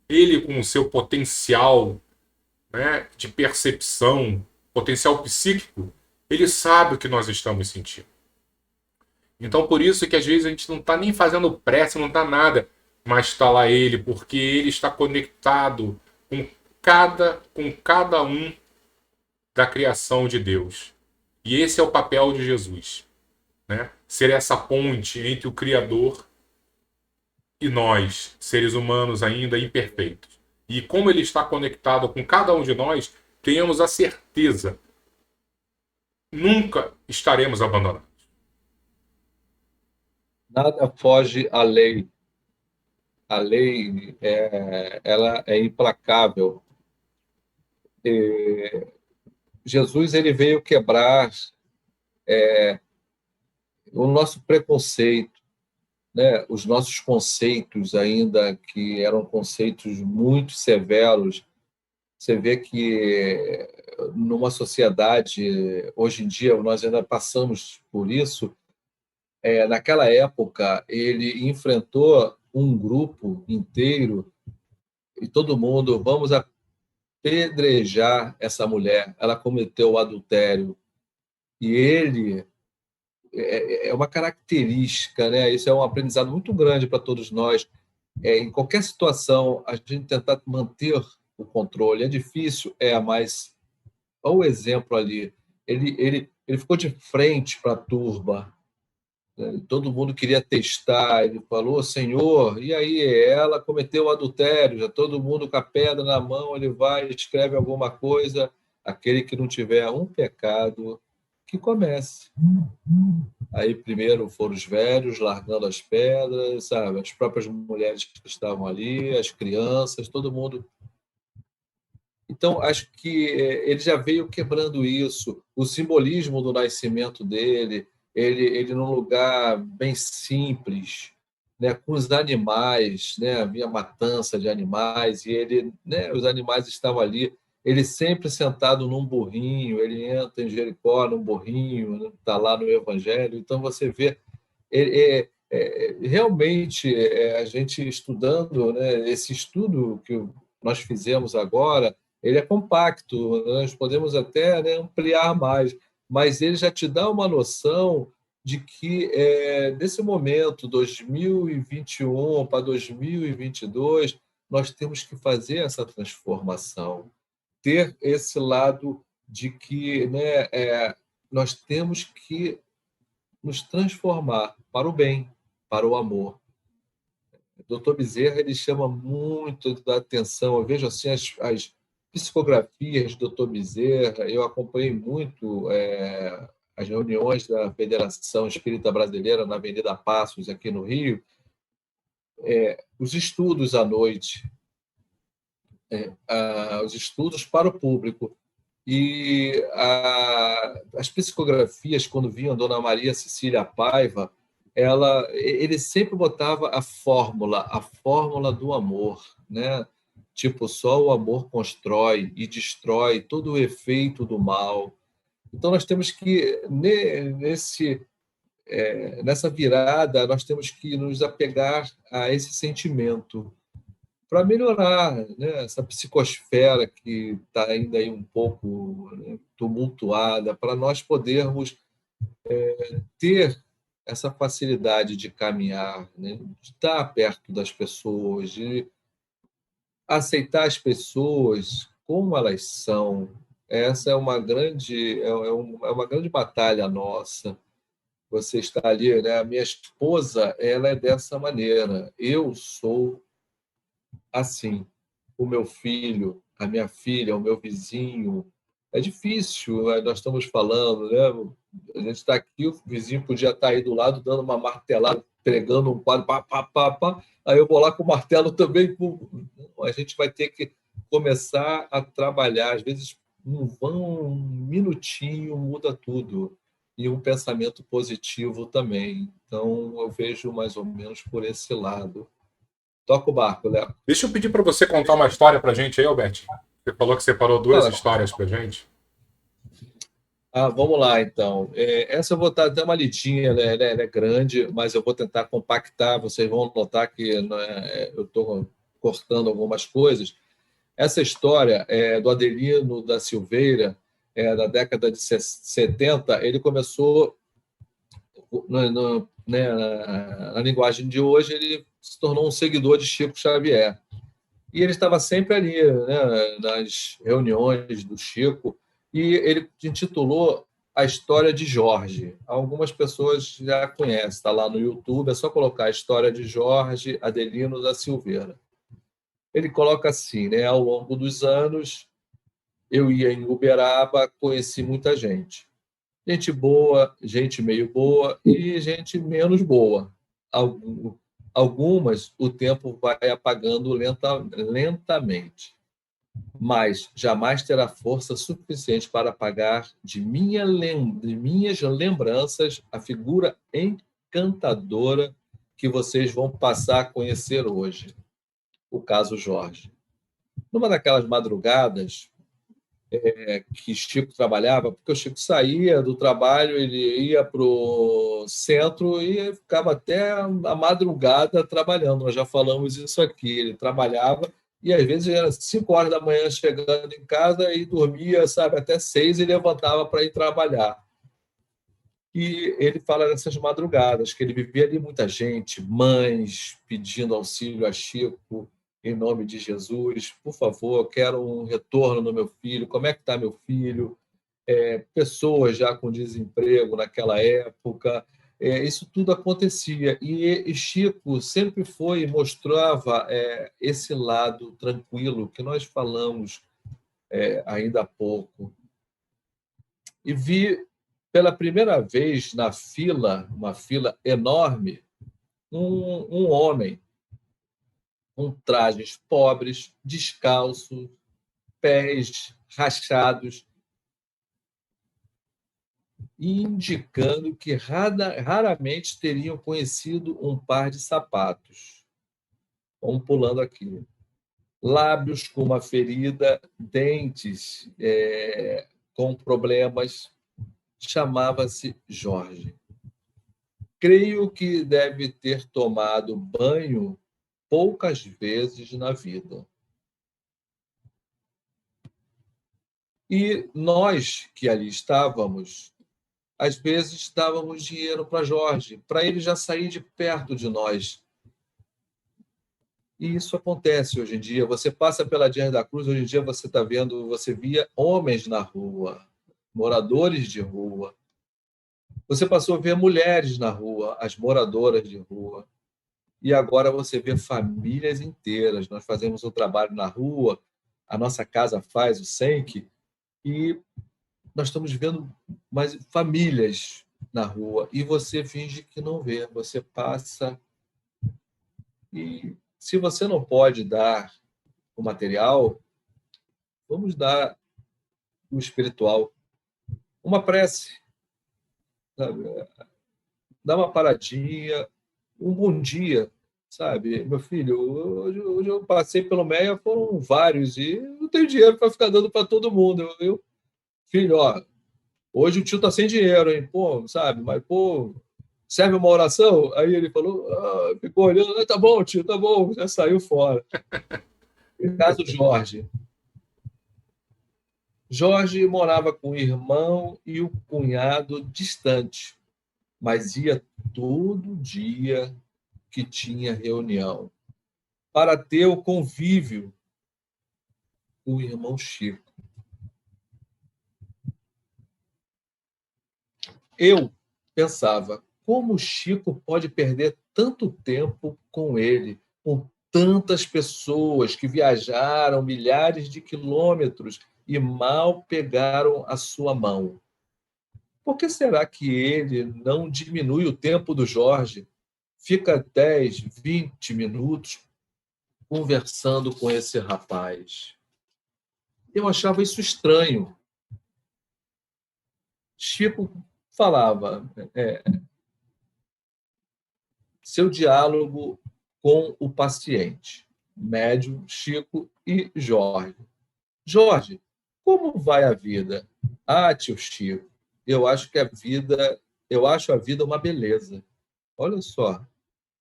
ele com o seu potencial, né, de percepção, potencial psíquico, ele sabe o que nós estamos sentindo. Então por isso que às vezes a gente não está nem fazendo prece, não está nada, mas está lá ele, porque ele está conectado com cada um da criação de Deus. E esse é o papel de Jesus. Né? Ser essa ponte entre o Criador e nós, seres humanos ainda imperfeitos. E como ele está conectado com cada um de nós, tenhamos a certeza, nunca estaremos abandonados. Nada foge à lei. A lei ela é implacável. Jesus ele veio quebrar o nosso preconceito, né? Os nossos conceitos ainda que eram conceitos muito severos. Você vê que numa sociedade, hoje em dia, nós ainda passamos por isso. Naquela época, ele enfrentou um grupo inteiro e todo mundo, vamos apedrejar essa mulher, ela cometeu o adultério. E ele é uma característica, né? Isso é um aprendizado muito grande para todos nós. Em qualquer situação, a gente tentar manter o controle é difícil, mas olha o exemplo ali. Ele ficou de frente para a turba, né? Todo mundo queria testar. Ele falou: Senhor, e aí? Ela cometeu adultério, já todo mundo com a pedra na mão. Ele vai, escreve alguma coisa. Aquele que não tiver um pecado, que comece. Aí primeiro foram os velhos largando as pedras, sabe? As próprias mulheres que estavam ali, as crianças, todo mundo. Então, acho que ele já veio quebrando isso. O simbolismo do nascimento dele, ele num lugar bem simples, né, com os animais, né, havia matança de animais, e ele, né, os animais estavam ali. Ele sempre sentado num burrinho, ele entra em Jericó num burrinho, está lá no Evangelho. Então, você vê realmente a gente estudando, né, esse estudo que nós fizemos agora, ele é compacto, nós podemos até, né, ampliar mais, mas ele já te dá uma noção de que nesse momento, 2021 para 2022, nós temos que fazer essa transformação, ter esse lado de que, né, nós temos que nos transformar para o bem, para o amor. O doutor Bezerra ele chama muito da atenção. Eu vejo assim as psicografias do doutor Bezerra. Eu acompanhei muito as reuniões da Federação Espírita Brasileira na Avenida Passos, aqui no Rio, os estudos à noite, os estudos para o público. E as psicografias, quando vinham Dona Maria Cecília Paiva, ele sempre botava a fórmula do amor, né? Tipo, só o amor constrói e destrói todo o efeito do mal. Então, nós temos que, nessa virada, nós temos que nos apegar a esse sentimento para melhorar, né, essa psicosfera que está ainda aí um pouco, né, tumultuada, para nós podermos ter essa facilidade de caminhar, né, de estar perto das pessoas, de aceitar as pessoas como elas são. Essa é uma grande batalha nossa. Você está ali, né? A minha esposa, ela é dessa maneira. Eu sou assim. O meu filho, a minha filha, o meu vizinho. É difícil, né? Nós estamos falando, né? A gente está aqui, o vizinho podia estar aí do lado dando uma martelada, pregando um quadro, pá, pá, pá, pá. Aí eu vou lá com o martelo também. A gente vai ter que começar a trabalhar. Às vezes, um minutinho muda tudo. E um pensamento positivo também. Então, eu vejo mais ou menos por esse lado. Toca o barco, Léo. Deixa eu pedir para você contar uma história para a gente aí, Alberto. Você falou que separou duas histórias para a gente. Vamos lá, então. Essa eu vou dar até uma lidinha, ela é grande, mas eu vou tentar compactar. Vocês vão notar que eu estou cortando algumas coisas. Essa história do Adelino da Silveira, da década de 70, ele começou, na linguagem de hoje, ele se tornou um seguidor de Chico Xavier. E ele estava sempre ali, né, nas reuniões do Chico, e ele intitulou A História de Jorge. Algumas pessoas já conhecem, está lá no YouTube, é só colocar a História de Jorge Adelino da Silveira. Ele coloca assim, né, ao longo dos anos, eu ia em Uberaba, conheci muita gente. Gente boa, gente meio boa e gente menos boa. Algumas o tempo vai apagando lentamente, mas jamais terá força suficiente para apagar de minhas lembranças a figura encantadora que vocês vão passar a conhecer hoje, o caso Jorge. Numa daquelas madrugadas, que Chico trabalhava, porque o Chico saía do trabalho, ele ia para o centro e ficava até a madrugada trabalhando. Nós já falamos isso aqui. Ele trabalhava e às vezes era 5 horas da manhã chegando em casa e dormia, sabe, até 6 e levantava para ir trabalhar. E ele fala nessas madrugadas, que ele vivia ali muita gente, mães pedindo auxílio a Chico, em nome de Jesus, por favor, eu quero um retorno no meu filho, como é que está meu filho? Pessoas já com desemprego naquela época, isso tudo acontecia. E Chico sempre foi e mostrava esse lado tranquilo que nós falamos ainda há pouco. E vi pela primeira vez na fila, uma fila enorme, um homem com trajes pobres, descalço, pés rachados, indicando que raramente teriam conhecido um par de sapatos. Vamos pulando aqui. Lábios com uma ferida, dentes com problemas. Chamava-se Jorge. Creio que deve ter tomado banho poucas vezes na vida. E nós que ali estávamos, às vezes dávamos dinheiro para Jorge, para ele já sair de perto de nós. E isso acontece hoje em dia. Você passa pela Dias da Cruz, hoje em dia você via homens na rua, moradores de rua. Você passou a ver mulheres na rua, as moradoras de rua. E agora você vê famílias inteiras. Nós fazemos um trabalho na rua, a nossa casa faz o SENC, e nós estamos vendo mais famílias na rua. E você finge que não vê. Você passa. E se você não pode dar o material, vamos dar o espiritual. Uma prece, sabe? Dá uma paradinha, um bom dia, sabe? Meu filho, hoje eu passei pelo Meia, foram vários, e não tenho dinheiro para ficar dando para todo mundo. Filho, ó, hoje o tio tá sem dinheiro, hein? Pô, sabe? Mas, pô, serve uma oração? Aí ele falou, ficou olhando, tá bom, tio, tá bom, já saiu fora. No caso, Jorge. Jorge morava com o irmão e o cunhado distante, mas ia todo dia que tinha reunião para ter o convívio com o irmão Chico. Eu pensava, como o Chico pode perder tanto tempo com ele, com tantas pessoas que viajaram milhares de quilômetros e mal pegaram a sua mão? Por que será que ele não diminui o tempo do Jorge? Fica 10, 20 minutos conversando com esse rapaz. Eu achava isso estranho. Chico falava seu diálogo com o paciente, médium, Chico e Jorge. Jorge, como vai a vida? Ah, tio Chico, eu acho a vida uma beleza. Olha só,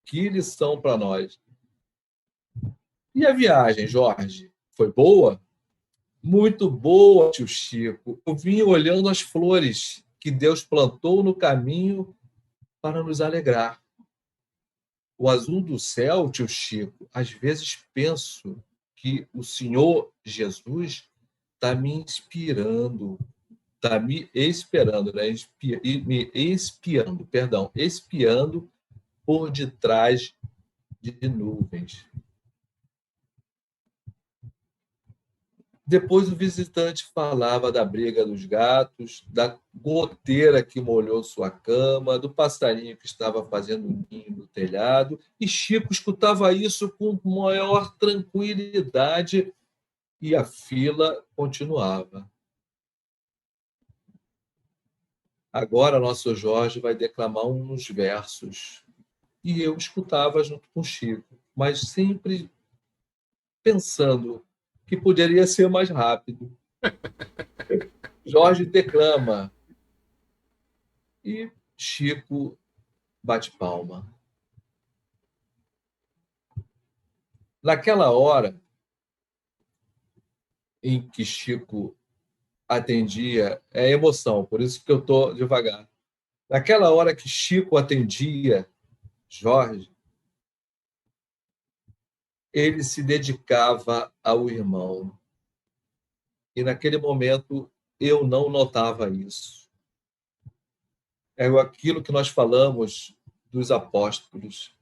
que lição para nós. E a viagem, Jorge, foi boa? Muito boa, tio Chico. Eu vim olhando as flores que Deus plantou no caminho para nos alegrar. O azul do céu, tio Chico, às vezes penso que o Senhor Jesus está me inspirando, está me esperando, né? Me espiando, perdão, espiando por detrás de nuvens. Depois o visitante falava da briga dos gatos, da goteira que molhou sua cama, do passarinho que estava fazendo um ninho no telhado, e Chico escutava isso com maior tranquilidade e a fila continuava. Agora nosso Jorge vai declamar uns versos. E eu escutava junto com Chico, mas sempre pensando que poderia ser mais rápido. Jorge declama e Chico bate palma. Naquela hora em que Chico atendia, é emoção, por isso que eu estou devagar. Naquela hora que Chico atendia Jorge, ele se dedicava ao irmão. E naquele momento eu não notava isso. É aquilo que nós falamos dos apóstolos.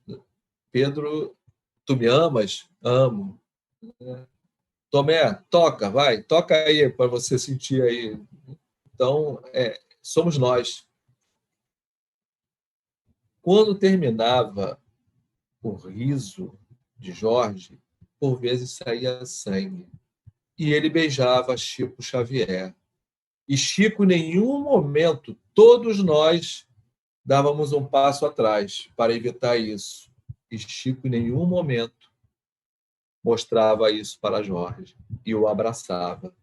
Pedro, tu me amas? Amo. Tomé, toca, vai, toca aí para você sentir aí. Então, somos nós. Quando terminava o riso de Jorge, por vezes saía sangue. E ele beijava Chico Xavier. E Chico, em nenhum momento, todos nós dávamos um passo atrás para evitar isso. E Chico, em nenhum momento, mostrava isso para Jorge e o abraçava.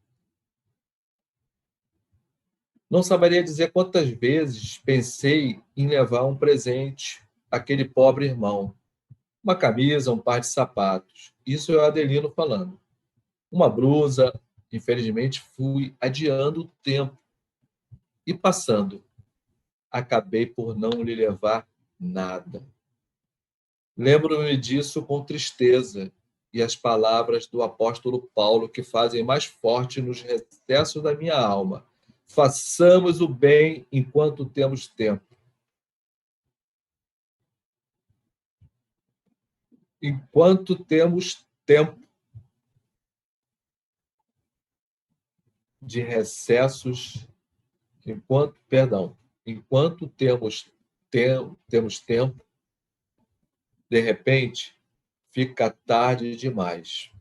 Não saberia dizer quantas vezes pensei em levar um presente àquele pobre irmão. Uma camisa, um par de sapatos. Isso é o Adelino falando. Uma blusa. Infelizmente, fui adiando o tempo e passando. Acabei por não lhe levar nada. Lembro-me disso com tristeza e as palavras do apóstolo Paulo que fazem mais forte nos recessos da minha alma. Façamos o bem enquanto temos tempo. Enquanto temos tempo de recessos, enquanto temos tempo, de repente, fica tarde demais.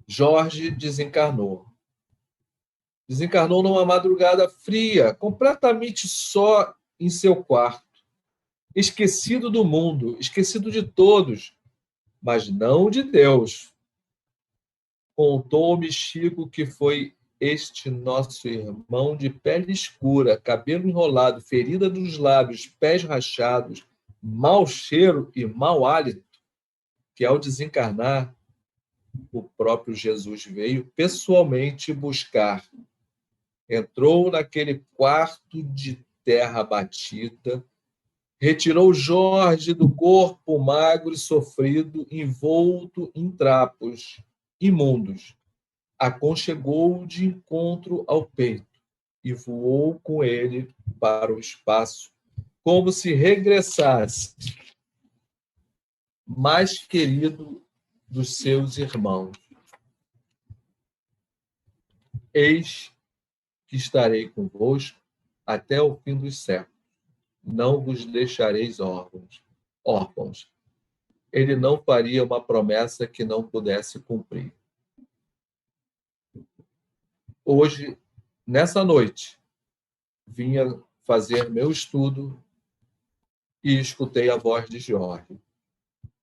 Jorge desencarnou. Desencarnou numa madrugada fria, completamente só em seu quarto, esquecido do mundo, esquecido de todos, mas não de Deus. Contou-me Chico que foi este nosso irmão de pele escura, cabelo enrolado, ferida dos lábios, pés rachados, mau cheiro e mau hálito, que ao desencarnar, o próprio Jesus veio pessoalmente buscar. Entrou naquele quarto de terra batida, retirou Jorge do corpo magro e sofrido, envolto em trapos imundos, aconchegou-o de encontro ao peito e voou com ele para o espaço, como se regressasse, mais querido dos seus irmãos. Eis que estarei convosco até o fim dos séculos. Não vos deixareis órfãos. Ele não faria uma promessa que não pudesse cumprir. Hoje, nessa noite, vinha fazer meu estudo e escutei a voz de Jorge.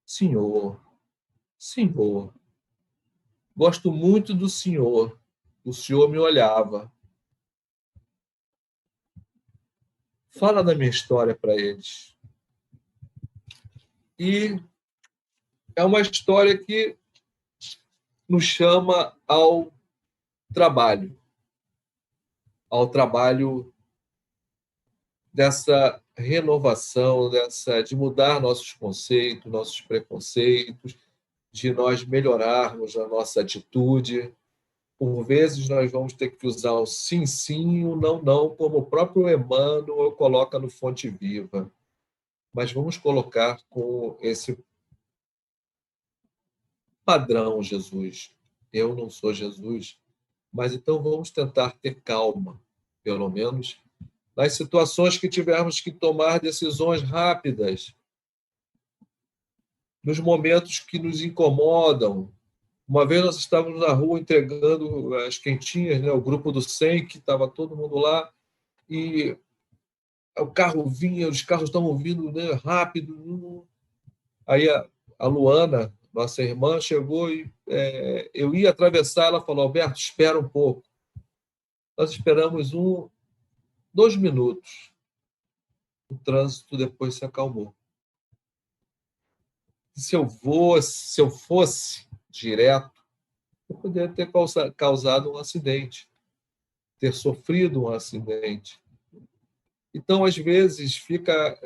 Senhor, senhor, gosto muito do senhor. O senhor me olhava. Fala da minha história para eles. E é uma história que nos chama ao trabalho dessa renovação, de mudar nossos conceitos, nossos preconceitos, de nós melhorarmos a nossa atitude. Por vezes nós vamos ter que usar o sim, sim, o não, não, como o próprio Emmanuel coloca no Fonte Viva. Mas vamos colocar com esse padrão, Jesus. Eu não sou Jesus, mas então vamos tentar ter calma, pelo menos, nas situações que tivermos que tomar decisões rápidas, nos momentos que nos incomodam. Uma vez nós estávamos na rua entregando as quentinhas, né, o grupo do 100, que estava todo mundo lá, e o carro vinha, os carros estavam vindo, né, rápido. Aí a Luana, Nossa irmã chegou e eu ia atravessar, ela falou, Alberto, espera um pouco. Nós esperamos 2 minutos. O trânsito depois se acalmou. Se eu fosse direto, eu poderia ter causado um acidente, ter sofrido um acidente. Então, às vezes, fica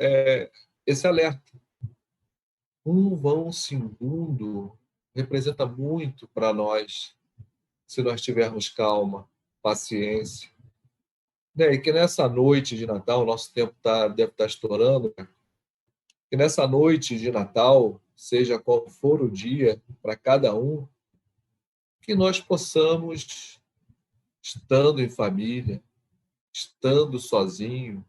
esse alerta. Um segundo representa muito para nós, se nós tivermos calma, paciência. E que nessa noite de Natal, o nosso tempo deve estar estourando, que nessa noite de Natal, seja qual for o dia para cada um, que nós possamos, estando em família, estando sozinho,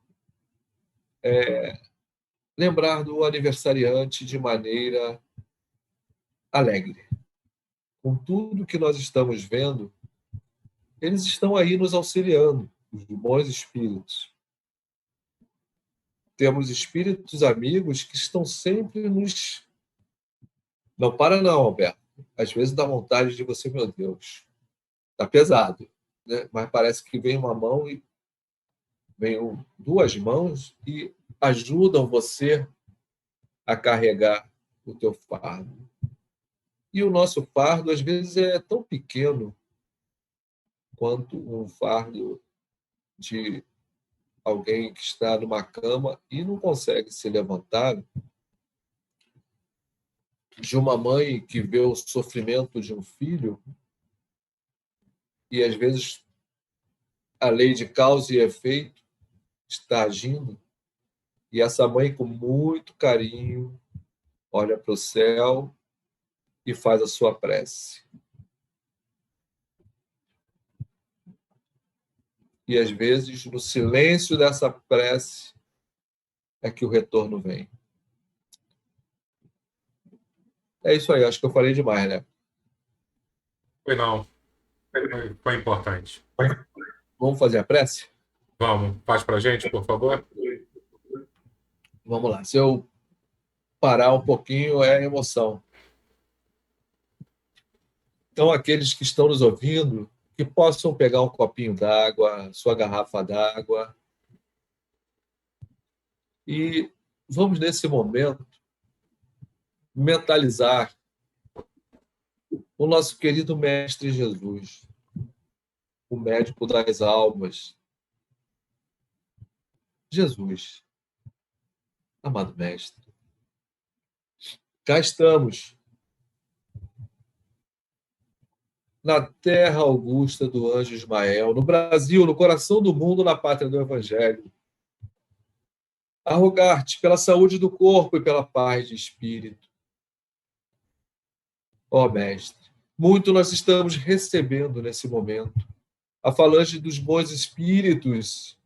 lembrar do aniversariante de maneira alegre. Com tudo que nós estamos vendo, eles estão aí nos auxiliando, os bons espíritos. Temos espíritos amigos que estão sempre nos... Não para não, Alberto. Às vezes dá vontade de você, meu Deus, está pesado, né? Mas parece que vem uma mão e vem duas mãos e ajudam você a carregar o teu fardo. E o nosso fardo, às vezes, é tão pequeno quanto um fardo de alguém que está numa cama e não consegue se levantar, de uma mãe que vê o sofrimento de um filho e, às vezes, a lei de causa e efeito está agindo, e essa mãe, com muito carinho, olha para o céu e faz a sua prece. E, às vezes, no silêncio dessa prece, é que o retorno vem. É isso aí, acho que eu falei demais, né? Foi não. Foi importante. Vamos fazer a prece? Vamos, faz pra gente, por favor. Vamos lá. Se eu parar um pouquinho, é emoção. Então, aqueles que estão nos ouvindo, que possam pegar um copinho d'água, sua garrafa d'água, e vamos, nesse momento, mentalizar o nosso querido Mestre Jesus, o médico das almas. Jesus, amado Mestre, cá estamos, na terra augusta do anjo Ismael, no Brasil, no coração do mundo, na pátria do Evangelho, a rogar-te pela saúde do corpo e pela paz de espírito. Ó Mestre, muito nós estamos recebendo nesse momento a falange dos bons espíritos,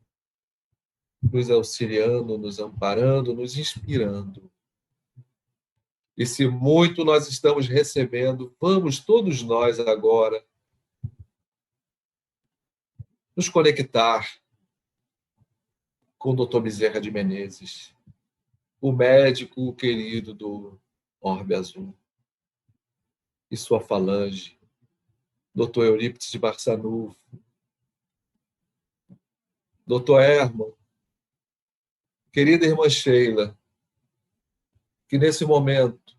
nos auxiliando, nos amparando, nos inspirando. E se muito nós estamos recebendo, vamos todos nós agora nos conectar com o Dr. Bezerra de Menezes, o médico querido do Orbe Azul, e sua falange, Dr. Eurípides de Barçanufo, Dr. Herman, querida irmã Sheila, que nesse momento,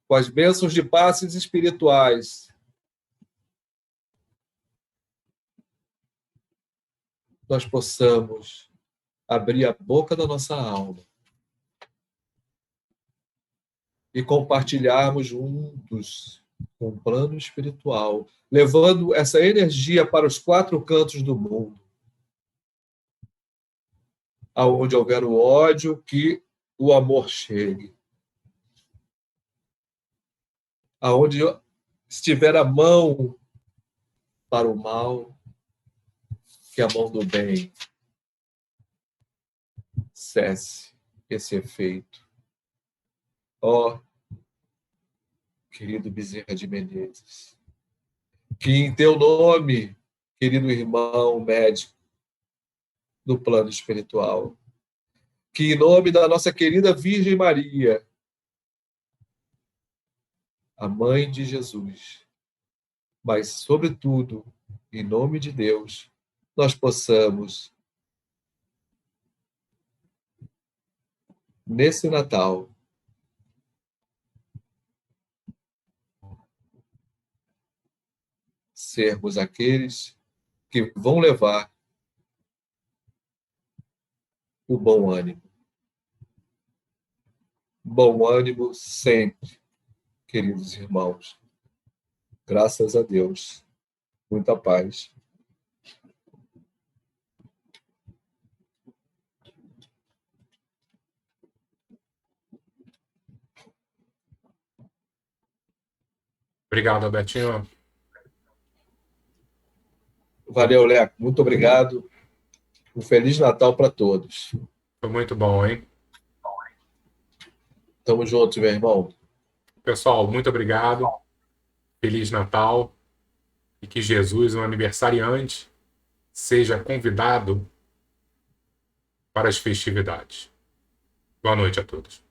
com as bênçãos de passes espirituais, nós possamos abrir a boca da nossa alma e compartilharmos juntos com o plano espiritual, levando essa energia para os 4 cantos do mundo. Aonde houver o ódio, que o amor chegue. Aonde estiver a mão para o mal, que a mão do bem cesse esse efeito. Ó, querido Bezerra de Menezes, que em teu nome, querido irmão médico do plano espiritual, que em nome da nossa querida Virgem Maria, a mãe de Jesus, mas, sobretudo, em nome de Deus, nós possamos, nesse Natal, sermos aqueles que vão levar o bom ânimo. Bom ânimo sempre, queridos irmãos. Graças a Deus. Muita paz. Obrigado, Albertinho. Valeu, Leco. Muito obrigado. Um Feliz Natal para todos. Foi muito bom, hein? Tamo junto, meu irmão. Pessoal, muito obrigado. Feliz Natal. E que Jesus, um aniversariante, seja convidado para as festividades. Boa noite a todos.